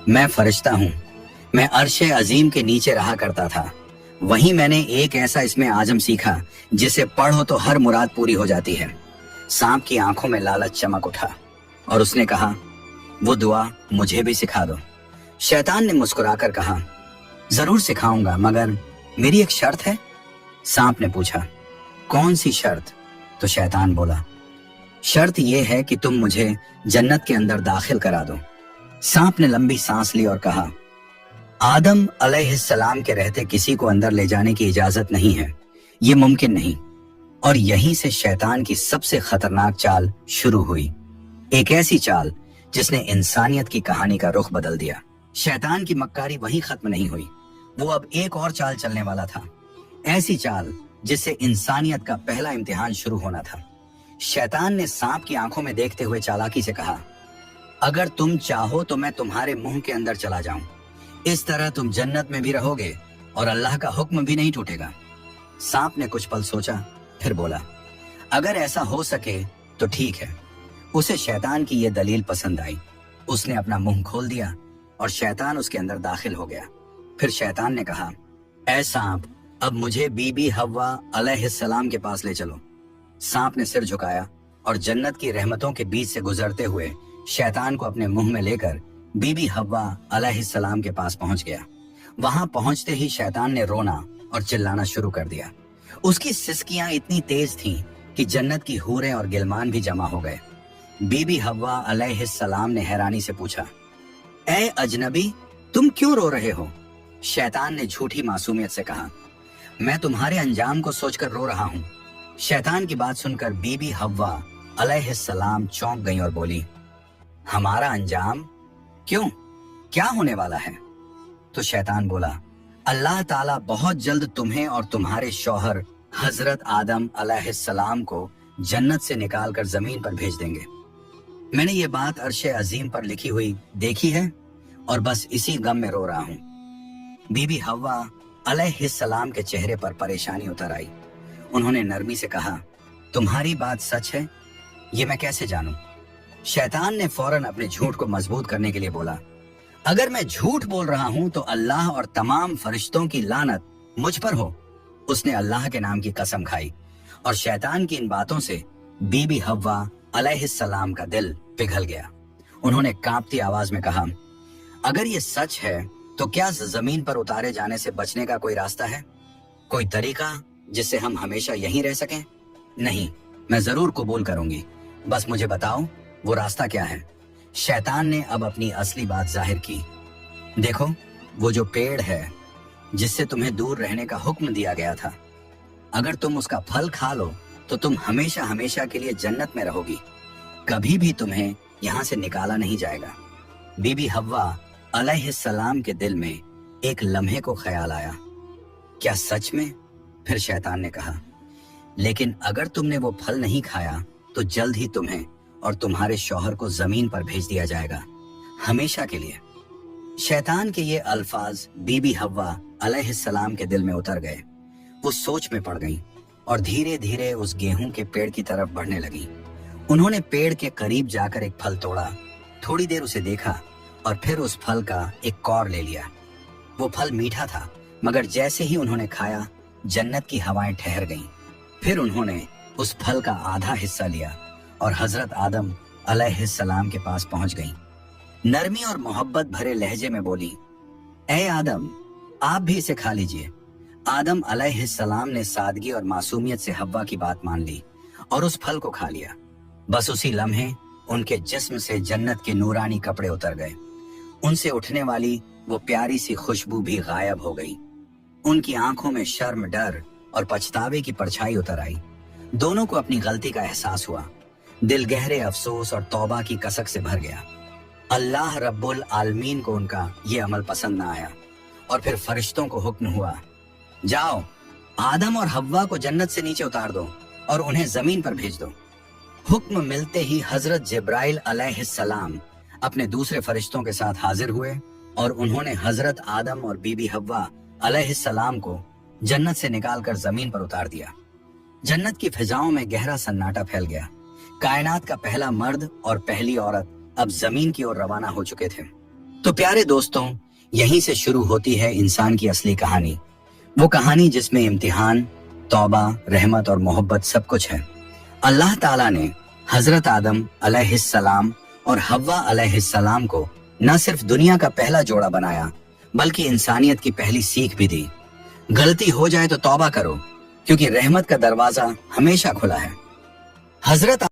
मैं फरिश्ता हूँ। मैं अर्श अजीम के नीचे रहा करता था। वहीं मैंने एक ऐसा इसमें आजम सीखा जिसे पढ़ो तो हर मुराद पूरी हो जाती है। सांप की आंखों में लालच चमक उठा और उसने कहा, वो दुआ मुझे भी सिखा दो। शैतान ने मुस्कुराकर कहा, जरूर सिखाऊंगा, मगर मेरी एक शर्त है। सांप ने पूछा, कौन सी शर्त? तो शैतान बोला, शर्त यह है कि तुम मुझे जन्नत के अंदर दाखिल करा दो। सांप ने लंबी सांस ली और कहा, आदम अलैहिस्सलाम के रहते किसी को अंदर ले जाने की इजाजत नहीं है, ये मुमकिन नहीं। और यहीं से शैतान की सबसे खतरनाक चाल शुरू हुई, एक ऐसी चाल जिसने इंसानियत की कहानी का रुख बदल दिया। शैतान की मक्कारी वहीं खत्म नहीं हुई, वो अब एक और चाल चलने वाला था, ऐसी चाल जिससे इंसानियत का पहला इम्तिहान शुरू होना था। शैतान ने सांप की आंखों में देखते हुए चालाकी से कहा, अगर तुम चाहो तो मैं तुम्हारे मुंह के अंदर चला जाऊं, इस तरह तुम जन्नत में भी रहोगे और अल्लाह का हुक्म भी नहीं टूटेगा। सांप ने कुछ पल सोचा, फिर बोला, अगर ऐसा हो सके तो ठीक है। उसे शैतान की यह दलील पसंद आई। उसने अपना मुंह खोल दिया और शैतान उसके अंदर दाखिल हो गया। फिर शैतान ने कहा, ऐ सांप, अब मुझे बीबी हव्वा अलैहिस्सलाम के पास ले चलो। सांप ने सिर झुकाया और जन्नत की रहमतों के बीच से गुजरते हुए शैतान को अपने मुंह में लेकर बीबी हव्वा अलैहिस्सलाम के पास पहुंच गया। वहां पहुंचते ही शैतान ने रोना और चिल्लाना शुरू कर दिया। उसकी सिसकियां इतनी तेज थीं कि जन्नत की हूरें और गिलमान भी जमा हो गए। बीबी हव्वा अलैहिस्सलाम ने हैरानी से पूछा, ऐ अजनबी, तुम क्यों रो रहे हो? शैतान ने झूठी मासूमियत से कहा, मैं तुम्हारे अंजाम को सोचकर रो रहा हूँ। शैतान की बात सुनकर बीबी हव्वा अलैहिस्सलाम चौंक गई और बोली, हमारा अंजाम? क्यों, क्या होने वाला है? तो शैतान बोला, अल्लाह ताला बहुत जल्द तुम्हें और तुम्हारे शौहर हजरत आदम अलैहिस्सलाम को जन्नत से निकालकर जमीन पर भेज देंगे। मैंने ये बात अर्श अजीम पर लिखी हुई देखी है और बस इसी गम में रो रहा हूँ। बीबी हव्वा अलैहिस्सलाम के चेहरे पर परेशानी उतर आई। उन्होंने नरमी से कहा, तुम्हारी बात सच है? ये मैं कैसे जानूं? शैतान ने फौरन अपने झूठ को मजबूत करने के लिए बोला, अगर मैं झूठ बोल रहा हूं तो अल्लाह और तमाम फरिश्तों की लानत मुझ पर हो। उसने अल्लाह के नाम की कसम खाई और शैतान की इन बातों से बीबी हव्वा अलैहिस्सलाम का दिल पिघल गया। उन्होंने कांपती आवाज में कहा, अगर ये सच है तो क्या जमीन पर उतारे जाने से बचने का कोई रास्ता है? कोई तरीका जिससे हम हमेशा यहीं रह सकें? नहीं, मैं जरूर कबूल करूंगी, बस मुझे बताओ वो रास्ता क्या है। शैतान ने अब अपनी असली बात जाहिर की। देखो, वो जो पेड़ है जिससे तुम्हें दूर रहने का हुक्म दिया गया था, अगर तुम उसका फल खा लो तो तुम हमेशा हमेशा के लिए जन्नत में रहोगी, कभी भी तुम्हें यहाँ से निकाला नहीं जाएगा। बीबी हव्वा अलैहिस्सलाम के दिल में एक लम्हे को ख्याल आया, क्या सच में? फिर शैतान ने कहा, लेकिन अगर तुमने वो फल नहीं खाया तो जल्द ही तुम्हें और तुम्हारे शौहर को जमीन पर भेज दिया जाएगा, हमेशा के लिए। शैतान के ये अल्फाज बीबी हव्वा अलैहिस्सलाम के दिल में उतर गए। वो सोच में पड़ गईं और धीरे धीरे उस गेहूं के पेड़ की तरफ बढ़ने लगी। उन्होंने पेड़ के करीब जाकर एक फल तोड़ा, थोड़ी देर उसे देखा और फिर उस फल का एक कौर ले लिया। वो फल मीठा था, मगर जैसे ही उन्होंने खाया जन्नत की हवाएं ठहर गईं। फिर उन्होंने उस फल का आधा हिस्सा लिया और हजरत आदम अलैहिस्सलाम के पास पहुंच गईं। नरमी और मोहब्बत भरे लहजे में बोली, ऐ आदम, आप भी इसे खा लीजिए। आदम अलैहिस्सलाम ने सादगी और मासूमियत से हव्वा की बात मान ली और उस फल को खा लिया। बस उसी लम्हे उनके जिस्म से जन्नत के नूरानी कपड़े उतर गए। उनसे उठने वाली वो प्यारी सी खुशबू भी गायब हो गई। उनकी आंखों में शर्म, डर और पछतावे की परछाई उतर आई। दोनों को अपनी गलती का एहसास हुआ। दिल गहरे अफसोस और तौबा की कसक से भर गया। अल्लाह रब्बुल आलमीन को उनका ये अमल पसंद न आया और फिर फरिश्तों को हुक्म हुआ, जाओ, आदम और हव्वा को जन्नत से नीचे उतार दो और उन्हें जमीन पर भेज दो। हुक्म मिलते ही हजरत जिब्राइल अलैहिस्सलाम अपने दूसरे फरिश्तों के साथ हाजिर हुए और उन्होंने हजरत आदम और बीबी हव्वा अलैहिस्सलाम को जन्नत से निकालकर जमीन पर उतार दिया। जन्नत की फिजाओं में गहरा सन्नाटा फैल गया। कायनात का पहला मर्द और पहली औरत अब जमीन की ओर रवाना हो चुके थे। تو پیارے دوستوں، یہیں سے شروع ہوتی ہے انسان کی اصلی کہانی، وہ کہانی جس میں امتحان، توبہ، رحمت اور محبت سب کچھ ہے۔ اللہ تعالیٰ نے حضرت آدم علیہ السلام اور حوا علیہ السلام کو نہ صرف دنیا کا پہلا جوڑا بنایا بلکہ انسانیت کی پہلی سیکھ بھی دی۔ غلطی ہو جائے تو توبہ کرو، کیونکہ رحمت کا دروازہ ہمیشہ کھلا ہے۔ حضرت